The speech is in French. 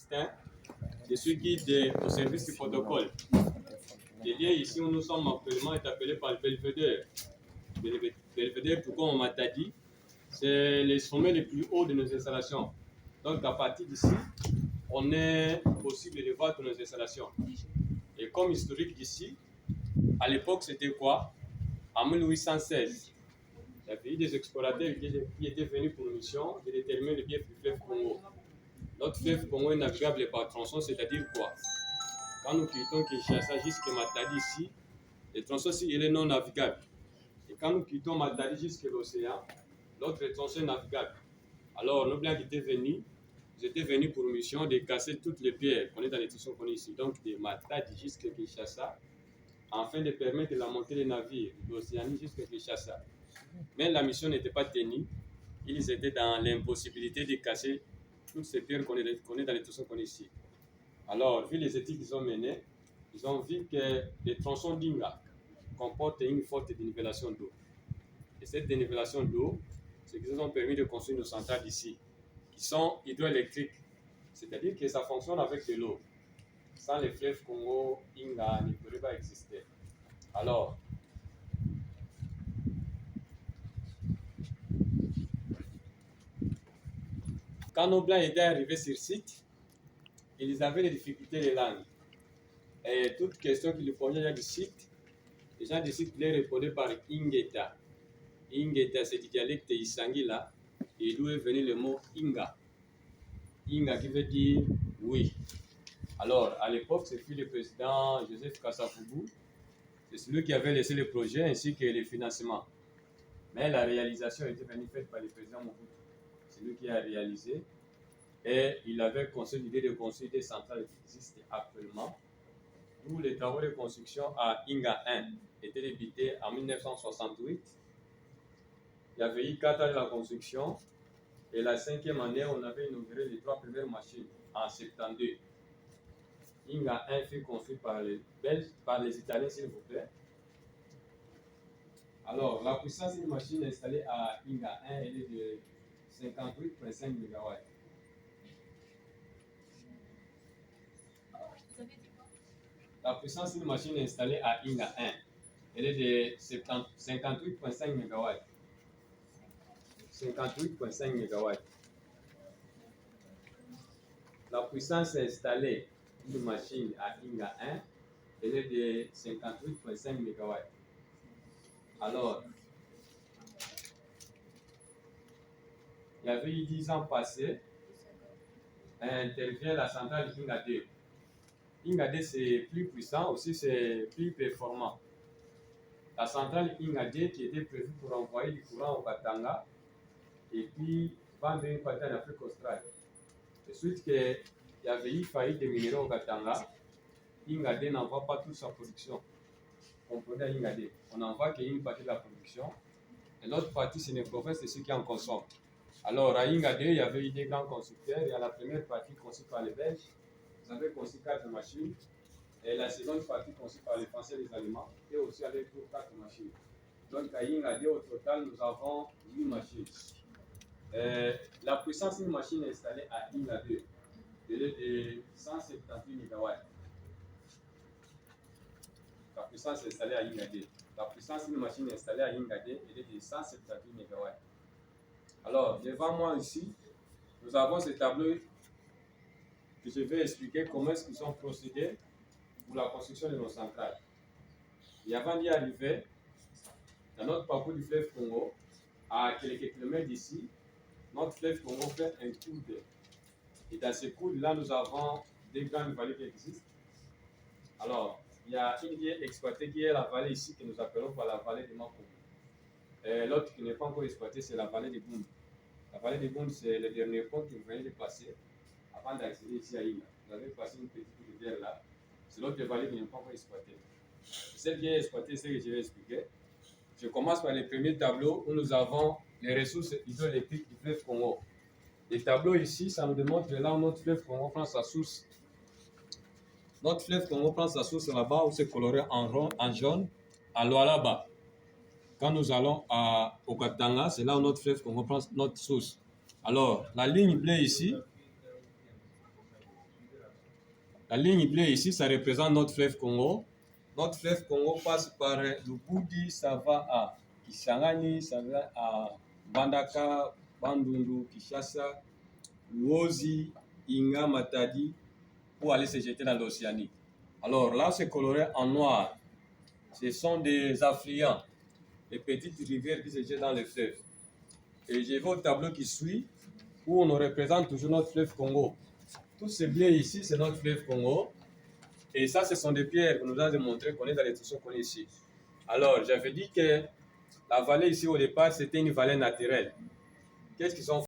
Augustin. Je suis guide au service du protocole. Le lieu ici où nous sommes actuellement est appelé par le Belvédère. Le Belvédère, pourquoi on m'a dit, c'est le sommet le plus haut de nos installations. Donc à partir d'ici, on est possible de voir toutes nos installations. Et comme historique d'ici, à l'époque c'était quoi? En 1816, il y avait eu des explorateurs qui étaient venus pour une mission de déterminer le biais du fleuve Congo. Notre fleuve Congo est navigable par tronçon, c'est-à-dire quoi? Quand nous quittons Kinshasa jusqu'à Matadi ici, le tronçon ici il est non navigable. Et quand nous quittons Matadi jusqu'à l'océan, l'autre tronçon est navigable. Alors, nos blancs qui étaient venus, ils étaient venus pour une mission de casser toutes les pierres qu'on est dans les tronçons qu'on est ici, donc de Matadi jusqu'à Kinshasa, afin de permettre la montée des navires de l'Océanie jusqu'à Kinshasa. Mais la mission n'était pas tenue. Ils étaient dans l'impossibilité de casser toutes ces pierres qu'on est dans les tronçons qu'on est ici. Alors, vu les études qu'ils ont menées, ils ont vu que les tronçons d'Inga comportent une forte dénivellation d'eau. Et cette dénivellation d'eau, c'est qu'ils nous ont permis de construire nos centrales ici, qui sont hydroélectriques. C'est-à-dire que ça fonctionne avec de l'eau. Sans les fleuves Congo, Inga ne pourrait pas exister. Alors, quand nos blancs étaient arrivés sur site, ils avaient des difficultés de langue. Et toute question qui lui provenait du site, les gens du site les répondaient par Ingeta. Ingeta, c'est du dialecte Isangila, et d'où est venu le mot Inga. Inga qui veut dire oui. Alors, à l'époque, ce fut le président Joseph Kasavubu, c'est celui qui avait laissé le projet ainsi que les financements. Mais la réalisation était venue faite par le président Mobutu. C'est lui qui a réalisé. Et il avait conçu l'idée de construire des centrales qui existent actuellement, d'où les travaux de construction à Inga 1 étaient débutés en 1968. Il y avait eu 4 ans de la construction, et la 5e année, on avait inauguré les 3 premières machines en 72. Inga 1 fut construit par les Belges, par les Italiens, s'il vous plaît. Alors, la puissance d'une machine installée à Inga 1 elle est de 58,5 MW. La puissance d'une machine installée à Inga 1 elle est de 58,5 MW. 58,5 MW. La puissance installée d'une machine à Inga 1 elle est de 58,5 MW. Alors, il y avait eu 10 ans passés, intervient la centrale Inga 2. Inga 2 c'est plus puissant, aussi c'est plus performant. La centrale Inga 2 qui était prévue pour envoyer du courant au Katanga et puis vendre une partie en Afrique australe. De suite qu'il y avait eu faillite des minéraux au Katanga, Inga 2 n'envoie pas toute sa production. Comprenez à Inga 2. On n'envoie qu'une partie de la production et l'autre partie c'est les provinces de ceux qui en consomment. Alors à Inga 2, il y avait eu des grands constructeurs. Il y a la première partie conçue par les Belges. Ils avaient conçu 4 machines. Et la seconde partie conçue par les Français et les Allemands. Et aussi avec 4 machines. Donc à Inga 2, au total, nous avons 8 machines. La puissance d'une machine installée à Inga 2 elle est de 178 MW. La puissance installée à Inga 2. La puissance d'une machine installée à Inga 2 elle est de 178 MW. Alors, devant moi ici, nous avons ce tableau que je vais expliquer comment est-ce qu'ils ont procédé pour la construction de nos centrales. Et avant d'y arriver, dans notre parcours du fleuve Congo, à quelques kilomètres d'ici, notre fleuve Congo fait un coude. Et dans ce coude-là, nous avons des grandes vallées qui existent. Alors, il y a une qui est exploitée, qui est la vallée ici, que nous appelons par la vallée de Makou. Et l'autre qui n'est pas encore exploitée, c'est la vallée de Boum. La vallée de Boum, c'est le dernier pont que vous venez de passer avant d'accéder ici à Inga. Vous avez passé une petite rivière là. C'est l'autre vallée qui n'est pas encore exploitée. Celle qui est exploitée, c'est ce que je vais expliquer. Je commence par le premier tableau où nous avons les ressources hydroélectriques du fleuve Congo. Les tableaux ici, ça nous démontre là où notre fleuve Congo prend sa source. Notre fleuve Congo prend sa source là-bas où c'est coloré en jaune, à Lualaba. Quand nous allons au Katanga, c'est là où notre fleuve Congo prend notre source. Alors, la ligne bleue ici, La ligne bleue ici, ça représente notre fleuve Congo. Notre fleuve Congo passe par Lubudi, ça va à Kisangani, ça va à Bandaka, Bandundu, Kinshasa, Luozi, Inga, Matadi, pour aller se jeter dans l'Océanie. Alors là, c'est coloré en noir. Ce sont des affluents, des petites rivières qui se jettent dans le fleuve. Et je vais au tableau qui suit, où on nous représente toujours notre fleuve Congo. Tout ce bleu ici, c'est notre fleuve Congo. Et ça, ce sont des pierres qu'on nous a démontré qu'on est dans les tissus qu'on est ici. Alors, j'avais dit que la vallée ici au départ, c'était une vallée naturelle. Qu'est-ce qu'ils ont fait?